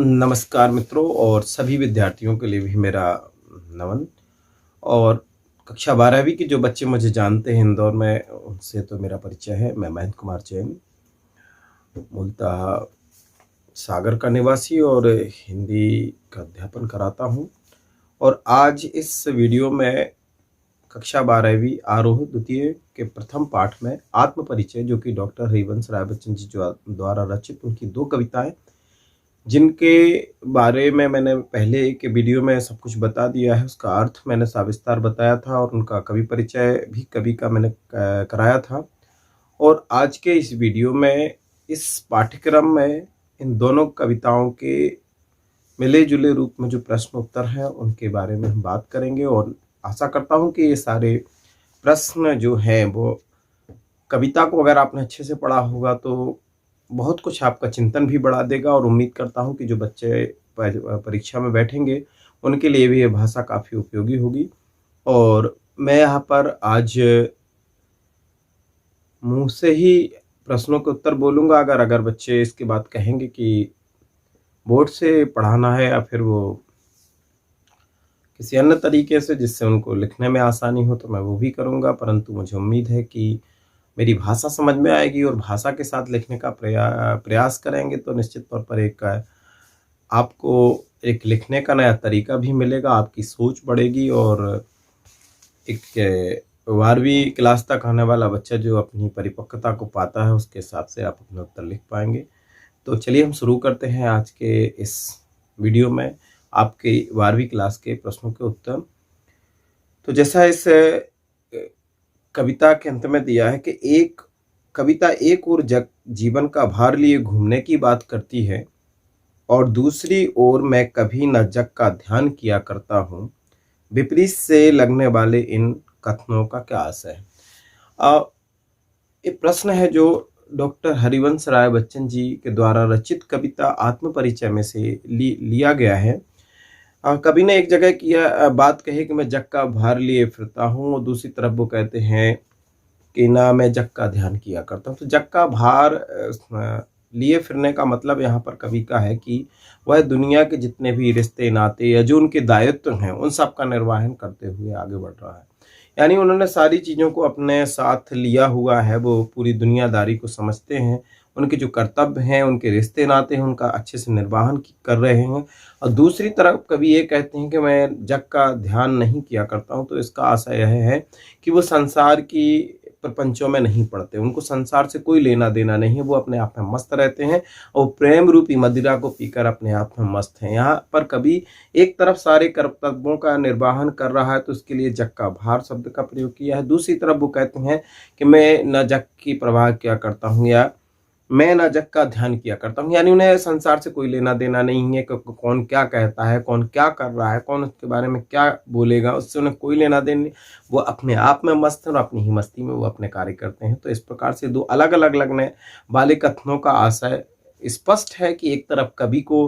नमस्कार मित्रों और सभी विद्यार्थियों के लिए भी मेरा नमन। और कक्षा 12वीं के जो बच्चे मुझे जानते हैं इंदौर में, उनसे तो मेरा परिचय है। मैं महेंद्र कुमार जैन, मूलतः सागर का निवासी और हिंदी का अध्यापन कराता हूं। और आज इस वीडियो में कक्षा 12वीं आरोह द्वितीय के प्रथम पाठ में आत्म परिचय, जो कि डॉक्टर हरिवंश राय बच्चन जी द्वारा रचित उनकी 2 कविताएं, जिनके बारे में मैंने पहले के वीडियो में सब कुछ बता दिया है, उसका अर्थ मैंने सविस्तार बताया था और उनका कवि परिचय भी कवि का मैंने कराया था। और आज के इस वीडियो में, इस पाठ्यक्रम में, इन दोनों कविताओं के मिले जुले रूप में जो प्रश्न उत्तर हैं उनके बारे में हम बात करेंगे। और आशा करता हूं कि ये सारे प्रश्न जो हैं वो कविता को अगर आपने अच्छे से पढ़ा होगा तो बहुत कुछ आपका चिंतन भी बढ़ा देगा। और उम्मीद करता हूं कि जो बच्चे परीक्षा में बैठेंगे उनके लिए भी ये भाषा काफ़ी उपयोगी होगी। और मैं यहाँ पर आज मुंह से ही प्रश्नों के उत्तर बोलूँगा। अगर बच्चे इसके बाद कहेंगे कि बोर्ड से पढ़ाना है या फिर वो किसी अन्य तरीके से जिससे उनको लिखने में आसानी हो, तो मैं वो भी करूँगा। परंतु मुझे उम्मीद है कि मेरी भाषा समझ में आएगी और भाषा के साथ लिखने का प्रयास करेंगे तो निश्चित तौर पर आपको एक लिखने का नया तरीका भी मिलेगा, आपकी सोच बढ़ेगी। और एक 12वीं क्लास तक आने वाला बच्चा जो अपनी परिपक्वता को पाता है, उसके हिसाब से आप अपने उत्तर लिख पाएंगे। तो चलिए हम शुरू करते हैं आज के इस वीडियो में आपके 12वीं क्लास के प्रश्नों के उत्तर। तो जैसा इस कविता के अंत में दिया है कि एक कविता एक ओर जीवन का भार लिए घूमने की बात करती है और दूसरी ओर मैं कभी न जग का ध्यान किया करता हूँ, विपरीत से लगने वाले इन कथनों का क्या आशय है। ये प्रश्न है जो डॉक्टर हरिवंश राय बच्चन जी के द्वारा रचित कविता आत्म परिचय में से लिया गया है। कवि ने एक जगह बात कही कि मैं जग का भार लिए फिरता हूँ, और दूसरी तरफ वो कहते हैं कि ना मैं जग का ध्यान किया करता हूँ। तो जग का भार लिए फिरने का मतलब यहाँ पर कवि का है कि वह दुनिया के जितने भी रिश्ते नाते या जो उनके दायित्व हैं उन सब का निर्वहन करते हुए आगे बढ़ रहा है। यानी उन्होंने सारी चीज़ों को अपने साथ लिया हुआ है, वो पूरी दुनियादारी को समझते हैं, उनके जो कर्तव्य हैं, उनके रिश्ते नाते हैं, उनका अच्छे से निर्वहन कर रहे हैं। और दूसरी तरफ कवि ये कहते हैं कि मैं जग का ध्यान नहीं किया करता हूँ। तो इसका आशय यह है कि वो संसार की प्रपंचों में नहीं पड़ते, उनको संसार से कोई लेना देना नहीं है, वो अपने आप में मस्त रहते हैं और प्रेम रूपी मदिरा को पीकर अपने आप में मस्त हैं। यहाँ पर कभी एक तरफ सारे कर्तव्यों का निर्वहन कर रहा है तो उसके लिए जग का भार शब्द का प्रयोग किया है। दूसरी तरफ वो कहते हैं कि मैं न जग की परवाह किया करता हूँ या मैं न जग का ध्यान किया करता हूँ। यानी उन्हें संसार से कोई लेना देना नहीं है कि कौन क्या कहता है, कौन क्या कर रहा है, कौन उसके बारे में क्या बोलेगा, उससे उन्हें कोई लेना देना नहीं। वो अपने आप में मस्त हैं और अपनी ही मस्ती में वो अपने कार्य करते हैं। तो इस प्रकार से दो अलग अलग लगने वाले कथनों का आशय स्पष्ट है कि एक तरफ कवि को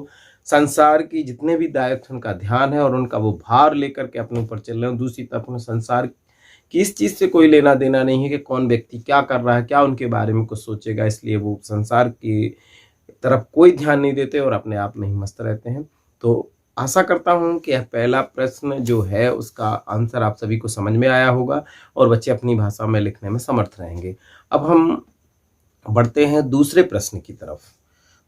संसार की जितने भी दायित्व उनका ध्यान है और उनका वो भार लेकर के अपने ऊपर चल रहे हैं, दूसरी तरफ उन्हें संसार कि इस चीज़ से कोई लेना देना नहीं है कि कौन व्यक्ति क्या कर रहा है, क्या उनके बारे में कुछ सोचेगा, इसलिए वो संसार की तरफ कोई ध्यान नहीं देते और अपने आप में ही मस्त रहते हैं। तो आशा करता हूं कि यह पहला प्रश्न जो है उसका आंसर आप सभी को समझ में आया होगा और बच्चे अपनी भाषा में लिखने में समर्थ रहेंगे। अब हम बढ़ते हैं दूसरे प्रश्न की तरफ।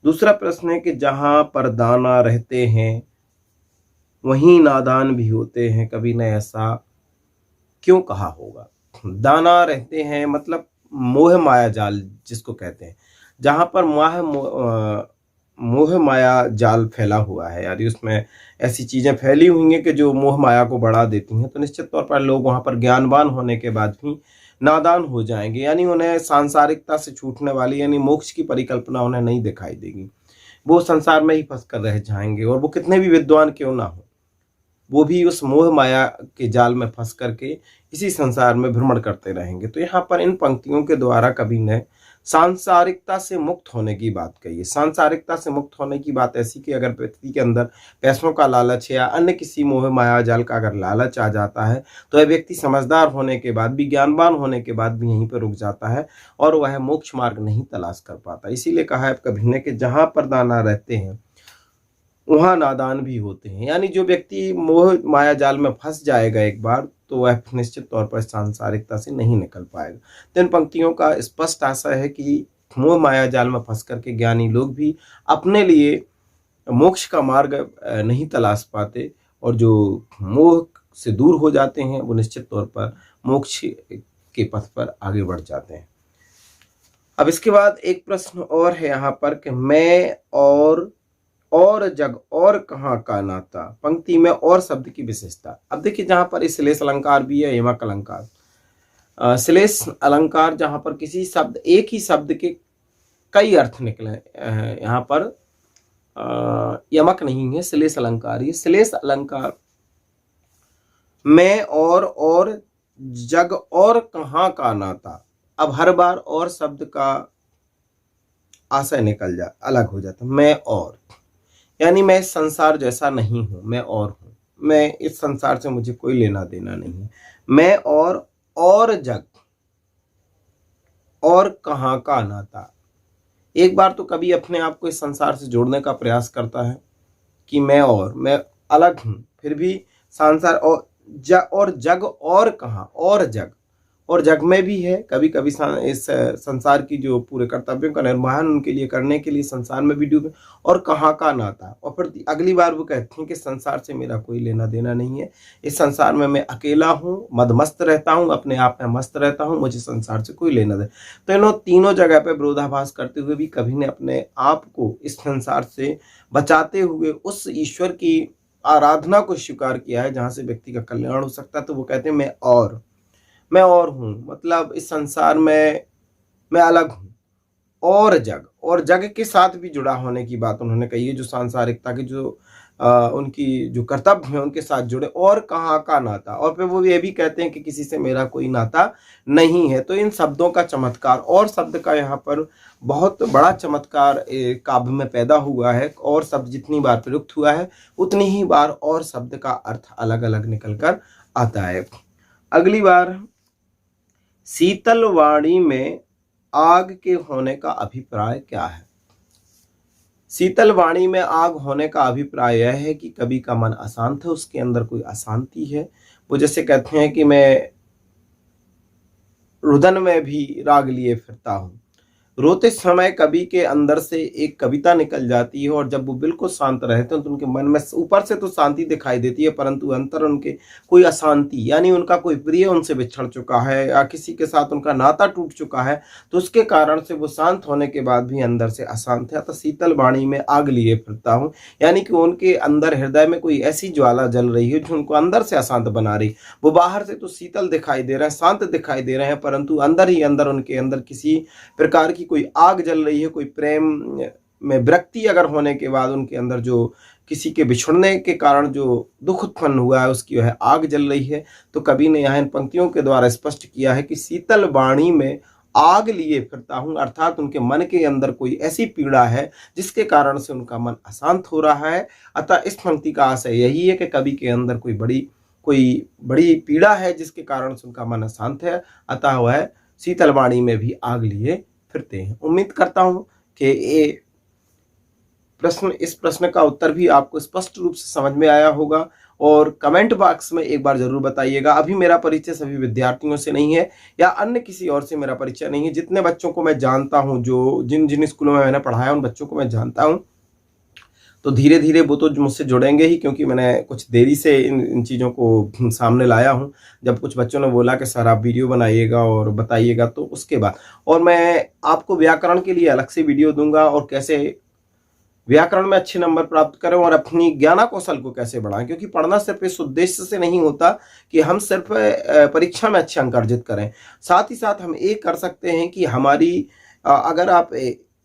दूसरा प्रश्न है कि जहां पर दाना रहते हैं वहीं नादान भी होते हैं, कवि ने ऐसा क्यों कहा होगा। दाना रहते हैं मतलब मोह माया जाल जिसको कहते हैं, जहां पर मोह माया जाल फैला हुआ है, यानी उसमें ऐसी चीजें फैली हुई हैं कि जो मोह माया को बढ़ा देती हैं, तो निश्चित तौर पर लोग वहां पर ज्ञानवान होने के बाद भी नादान हो जाएंगे। यानी उन्हें सांसारिकता से छूटने वाली यानी मोक्ष की परिकल्पना उन्हें नहीं दिखाई देगी, वो संसार में ही फंस कर रह जाएंगे। और वो कितने भी विद्वान क्यों ना हो, वो भी उस मोह माया के जाल में फंस करके इसी संसार में भ्रमण करते रहेंगे। तो यहाँ पर इन पंक्तियों के द्वारा कवि ने सांसारिकता से मुक्त होने की बात कही है। सांसारिकता से मुक्त होने की बात ऐसी कि अगर व्यक्ति के अंदर पैसों का लालच है या अन्य किसी मोह माया जाल का अगर लालच आ जाता है तो वह व्यक्ति समझदार होने के बाद भी, ज्ञानवान होने के बाद भी यहीं पर रुक जाता है और वह मोक्ष मार्ग नहीं तलाश कर पाता। इसीलिए कहा है कवि ने कि जहां पर दाना रहते हैं वहाँ नादान भी होते हैं। यानी जो व्यक्ति मोह माया जाल में फंस जाएगा एक बार, तो वह निश्चित तौर पर सांसारिकता से नहीं निकल पाएगा। तो इन पंक्तियों का स्पष्ट आशय है कि मोह माया जाल में फंस करके ज्ञानी लोग भी अपने लिए मोक्ष का मार्ग नहीं तलाश पाते, और जो मोह से दूर हो जाते हैं वो निश्चित तौर पर मोक्ष के पथ पर आगे बढ़ जाते हैं। अब इसके बाद एक प्रश्न और है यहाँ पर कि मैं और जग और कहाँ का नाता। पंक्ति में और शब्द की विशेषता। अब देखिए, जहाँ पर श्लेष अलंकार भी है, यमक अलंकार। श्लेष अलंकार जहाँ पर किसी शब्द, एक ही शब्द के कई अर्थ निकले, यहाँ पर यमक नहीं है, श्लेष अलंकार। ये श्लेष अलंकार मैं और जग और कहाँ का नाता। अब हर बार और शब्द का आशय अलग हो जाता। मैं और, यानी मैं इस संसार जैसा नहीं हूं, मैं और हूं, मैं इस संसार से मुझे कोई लेना देना नहीं है। मैं और जग और कहाँ का नाता। एक बार तो कभी अपने आप को इस संसार से जोड़ने का प्रयास करता है कि मैं अलग हूं, फिर भी संसार और जग और कहाँ, और जग में भी है। कभी कभी इस संसार की जो पूरे कर्तव्यों का निर्वहन उनके लिए करने के लिए संसार में भी डूबे, और कहाँ का नाता। और फिर अगली बार वो कहते हैं कि संसार से मेरा कोई लेना देना नहीं है, इस संसार में मैं अकेला हूँ, मदमस्त रहता हूँ, अपने आप में मस्त रहता हूँ, मुझे संसार से कोई लेना देना। तो इन तीनों जगह पे विरोधाभास करते हुए भी कभी ने अपने आप को इस संसार से बचाते हुए उस ईश्वर की आराधना को स्वीकार किया है जहां से व्यक्ति का कल्याण हो सकता है। तो वो कहते हैं मैं और हूं, मतलब इस संसार में मैं अलग हूं। और जग के साथ भी जुड़ा होने की बात उन्होंने कही है, जो सांसारिकता के जो उनकी जो कर्तव्य है उनके साथ जुड़े। और कहाँ का नाता, और फिर वो ये भी कहते हैं कि किसी से मेरा कोई नाता नहीं है। तो इन शब्दों का चमत्कार, और शब्द का यहाँ पर बहुत बड़ा चमत्कार काव्य में पैदा हुआ है। और शब्द जितनी बार प्रयुक्त हुआ है उतनी ही बार और शब्द का अर्थ अलग अलग निकल कर आता है। अगली बार, शीतल वाणी में आग के होने का अभिप्राय क्या है। शीतल वाणी में आग होने का अभिप्राय यह है कि कवि का मन अशांत है, उसके अंदर कोई अशांति है। वो जैसे कहते हैं कि मैं रुदन में भी राग लिए फिरता हूँ। रोते समय कवि के अंदर से एक कविता निकल जाती है, और जब वो बिल्कुल शांत रहते हैं तो उनके मन में ऊपर से तो शांति दिखाई देती है, परंतु अंतर उनके कोई अशांति, यानी उनका कोई प्रिय उनसे बिछड़ चुका है या किसी के साथ उनका नाता टूट चुका है, तो उसके कारण से वो शांत होने के बाद भी अंदर से अशांत है। तो शीतल वाणी में आग लिए फिरता हूँ, यानी कि उनके अंदर हृदय में कोई ऐसी ज्वाला जल रही है जो उनको अंदर से अशांत बना रही। वो बाहर से तो शीतल दिखाई दे रहे हैं, शांत दिखाई दे रहे हैं, परंतु अंदर ही अंदर उनके अंदर किसी प्रकार की कोई आग जल रही है। कोई प्रेम में विरक्ति अगर होने के बाद उनके अंदर जो किसी के बिछुड़ने के कारण जो दुख उत्पन्न हुआ है उसकी वह आग जल रही है। तो कवि ने यहाँ इन पंक्तियों के द्वारा स्पष्ट किया है कि शीतल वाणी में आग लिए फिरता हूं, अर्थात उनके मन के अंदर कोई ऐसी पीड़ा है जिसके कारण से उनका मन अशांत हो रहा है। अतः इस पंक्ति का आशय यही है कि कवि के अंदर कोई बड़ी पीड़ा है जिसके कारण से उनका मन अशांत है, अतः वह शीतल वाणी में भी आग लिए फिरते हैं। उम्मीद करता हूं कि इस प्रश्न का उत्तर भी आपको स्पष्ट रूप से समझ में आया होगा, और कमेंट बॉक्स में एक बार जरूर बताइएगा। अभी मेरा परिचय सभी विद्यार्थियों से नहीं है या अन्य किसी और से मेरा परिचय नहीं है। जितने बच्चों को मैं जानता हूं, जो जिन स्कूलों में मैंने पढ़ाया उन बच्चों को मैं जानता हूं, तो धीरे धीरे वो तो मुझसे जुड़ेंगे ही, क्योंकि मैंने कुछ देरी से इन चीज़ों को सामने लाया हूँ। जब कुछ बच्चों ने बोला कि सर आप वीडियो बनाइएगा और बताइएगा, तो उसके बाद और मैं आपको व्याकरण के लिए अलग से वीडियो दूंगा, और कैसे व्याकरण में अच्छे नंबर प्राप्त करें और अपनी ज्ञान कौशल को कैसे बढ़ाएं। क्योंकि पढ़ना सिर्फ इस उद्देश्य से नहीं होता कि हम सिर्फ परीक्षा में अच्छे अंक अर्जित करें, साथ ही साथ हम ये कर सकते हैं कि हमारी अगर आप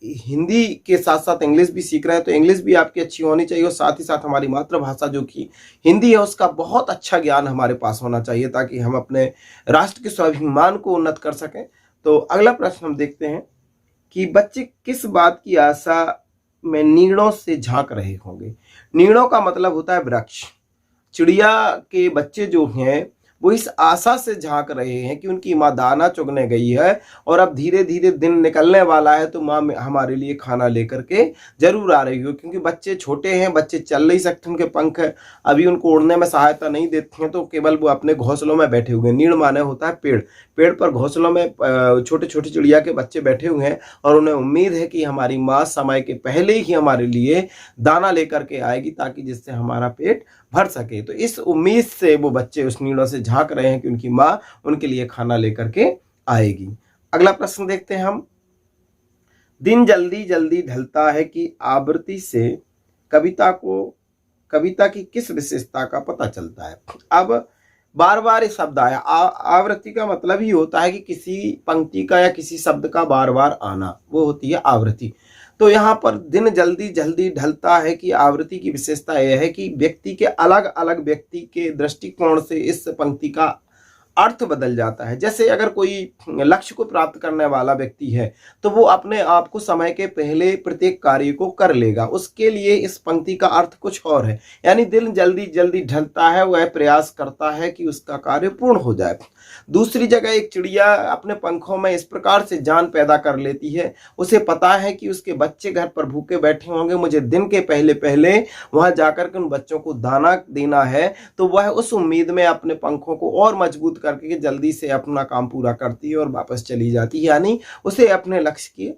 हिंदी के साथ साथ इंग्लिश भी सीख रहे हैं तो इंग्लिश भी आपकी अच्छी होनी चाहिए, और साथ ही साथ हमारी मातृभाषा जो कि हिंदी है उसका बहुत अच्छा ज्ञान हमारे पास होना चाहिए, ताकि हम अपने राष्ट्र के स्वाभिमान को उन्नत कर सकें। तो अगला प्रश्न हम देखते हैं कि बच्चे किस बात की आशा में नीड़ों से झांक रहे होंगे। नीड़ों का मतलब होता है वृक्ष। चिड़िया के बच्चे जो हैं वो इस आशा से झांक रहे हैं कि उनकी माँ दाना चुगने गई है और अब धीरे धीरे दिन निकलने वाला है, तो माँ हमारे लिए खाना लेकर के जरूर आ रही हो। क्योंकि बच्चे छोटे हैं, बच्चे चल नहीं सकते, उनके पंख अभी उनको उड़ने में सहायता नहीं देते हैं, तो केवल वो अपने घोंसलों में बैठे हुए हैं। नीड़ माने होता है पेड़, पेड़ पर घोंसलों में छोटे छोटे चिड़िया के बच्चे बैठे हुए हैं और उन्हें उम्मीद है कि हमारी माँ समय के पहले ही हमारे लिए दाना लेकर के आएगी, ताकि जिससे हमारा पेट भर सके। तो इस उम्मीद से वो बच्चे उस नीड़ों से झांक रहे हैं कि उनकी माँ उनके लिए खाना लेकर के आएगी। अगला प्रश्न देखते हैं हम। दिन जल्दी जल्दी ढलता है कि आवृत्ति से कविता की किस विशेषता का पता चलता है। अब बार बार ये शब्द आया। आवृत्ति का मतलब ही होता है कि किसी पंक्ति का या किसी शब्द का बार बार आना, वो होती है आवृत्ति। तो यहाँ पर दिन जल्दी जल्दी ढलता है कि आवृत्ति की विशेषता यह है कि व्यक्ति के अलग अलग व्यक्ति के दृष्टिकोण से इस पंक्ति का अर्थ बदल जाता है। जैसे अगर कोई लक्ष्य को प्राप्त करने वाला व्यक्ति है तो वो अपने आप को समय के पहले प्रत्येक कार्य को कर लेगा, उसके लिए इस पंक्ति का अर्थ कुछ और है। यानी दिन जल्दी जल्दी ढलता है, वह प्रयास करता है कि उसका कार्य पूर्ण हो जाए। दूसरी जगह एक चिड़िया अपने पंखों में इस प्रकार से जान पैदा कर लेती है, उसे पता है कि उसके बच्चे घर पर भूखे बैठे होंगे, मुझे दिन के पहले पहले वहां जाकर के उन बच्चों को दाना देना है। तो वह उस उम्मीद में अपने पंखों को और मजबूत करके जल्दी से अपना काम पूरा करती है और वापस चली जाती है। यानी उसे अपने लक्ष्य की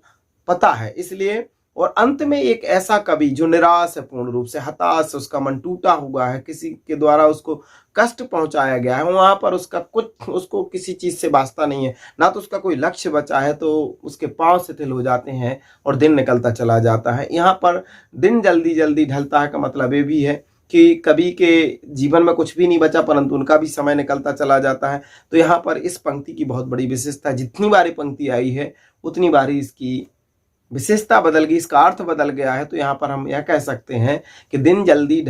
पता है, इसलिए। और अंत में एक ऐसा कवि जो निराश है, पूर्ण रूप से हताश, उसका मन टूटा हुआ है, किसी के द्वारा उसको कष्ट पहुंचाया गया है, वहां पर उसको किसी चीज से वास्ता नहीं है, ना तो उसका कोई लक्ष्य बचा है, तो उसके पांव शिथिल हो जाते हैं और दिन निकलता चला जाता है। यहाँ पर दिन जल्दी जल्दी ढलता है का मतलब ये भी है कि कवि के जीवन में कुछ भी नहीं बचा, परंतु उनका भी समय निकलता चला जाता है। तो यहाँ पर इस पंक्ति की बहुत बड़ी विशेषता है। जितनी बारी पंक्ति आई है उतनी बारी इसकी विशेषता बदल गई, इसका अर्थ बदल गया है। तो यहाँ पर हम यह कह सकते हैं कि दिन जल्दी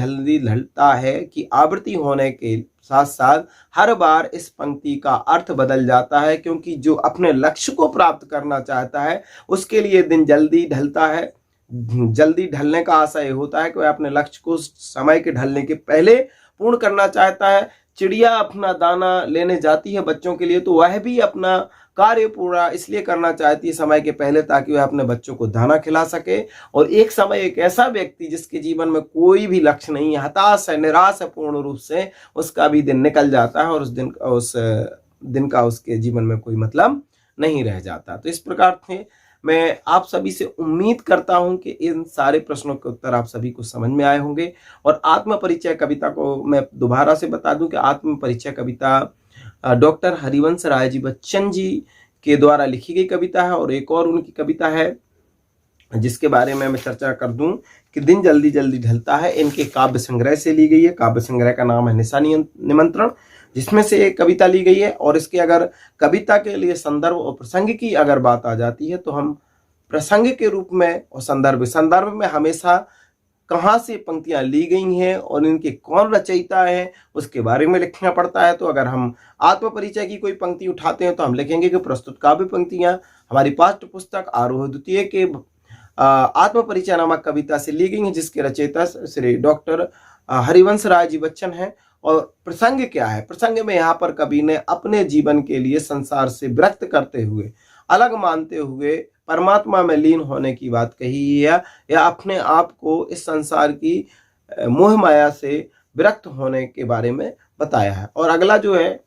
ढलता है कि आवृत्ति होने के साथ साथ हर बार इस पंक्ति का अर्थ बदल जाता है, क्योंकि जो अपने लक्ष्य को प्राप्त करना चाहता है उसके लिए दिन जल्दी ढलता है। जल्दी ढलने का आशय होता है कि वह अपने लक्ष्य को समय के ढलने के पहले पूर्ण करना चाहता है। चिड़िया अपना दाना लेने जाती है बच्चों के लिए, तो वह भी अपना कार्य पूरा इसलिए करना चाहती है समय के पहले, ताकि वह अपने बच्चों को दाना खिला सके। और एक समय एक ऐसा व्यक्ति जिसके जीवन में कोई भी लक्ष्य नहीं है, हताश है, निराश है पूर्ण रूप से, उसका भी दिन निकल जाता है और उस दिन का उसके जीवन में कोई मतलब नहीं रह जाता। तो इस प्रकार से मैं आप सभी से उम्मीद करता हूं कि इन सारे प्रश्नों के उत्तर आप सभी को समझ में आए होंगे। और आत्म परिचय कविता को मैं दोबारा से बता दूं कि आत्म परिचय कविता डॉक्टर हरिवंश राय जी बच्चन जी के द्वारा लिखी गई कविता है। और एक और उनकी कविता है जिसके बारे में मैं चर्चा कर दूं कि दिन जल्दी जल्दी ढलता है, इनके काव्य संग्रह से ली गई है। काव्य संग्रह का नाम है निशा निमंत्रण, जिसमें से एक कविता ली गई है। और इसके अगर कविता के लिए संदर्भ और प्रसंग की अगर बात आ जाती है तो हम प्रसंग के रूप में और संदर्भ में हमेशा कहाँ से पंक्तियां ली गई हैं और इनके कौन रचयिता है उसके बारे में लिखना पड़ता है। तो अगर हम आत्म परिचय की कोई पंक्ति उठाते हैं तो हम लिखेंगे कि प्रस्तुत काव्य पंक्तियां हमारी पाठ्य पुस्तक आरोह द्वितीय के आत्म परिचय नामक कविता से ली गई हैं, जिसके रचयिता श्री डॉक्टर हरिवंश राय जी बच्चन हैं। और प्रसंग क्या है? प्रसंग में यहाँ पर कवि ने अपने जीवन के लिए संसार से विरक्त करते हुए, अलग मानते हुए परमात्मा में लीन होने की बात कही है, या अपने आप को इस संसार की मोह माया से विरक्त होने के बारे में बताया है। और अगला जो है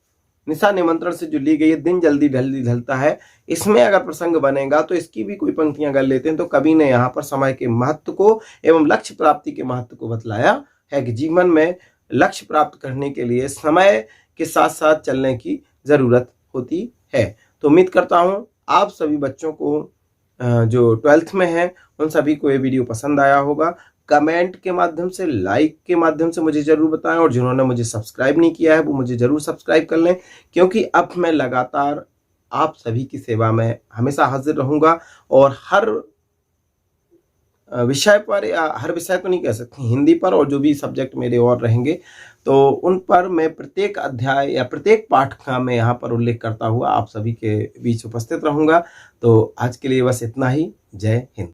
निशा निमंत्रण से जो ली गई है दिन जल्दी ढलता है, इसमें अगर प्रसंग बनेगा तो इसकी भी कोई पंक्तियां अगर लेते हैं तो कवि ने यहाँ पर समय के महत्व को एवं लक्ष्य प्राप्ति के महत्व को बतलाया है कि जीवन में लक्ष्य प्राप्त करने के लिए समय के साथ साथ चलने की जरूरत होती है। तो उम्मीद करता हूँ आप सभी बच्चों को जो 12th में है उन सभी को ये वीडियो पसंद आया होगा। कमेंट के माध्यम से, लाइक के माध्यम से मुझे जरूर बताएं, और जिन्होंने मुझे सब्सक्राइब नहीं किया है वो मुझे जरूर सब्सक्राइब कर लें, क्योंकि अब मैं लगातार आप सभी की सेवा में हमेशा हाजिर रहूंगा। और हर विषय पर, या हर विषय तो नहीं कह सकते, हिंदी पर और जो भी सब्जेक्ट मेरे और रहेंगे तो उन पर मैं प्रत्येक अध्याय या प्रत्येक पाठ का मैं यहाँ पर उल्लेख करता हुआ आप सभी के बीच उपस्थित रहूंगा। तो आज के लिए बस इतना ही। जय हिंद।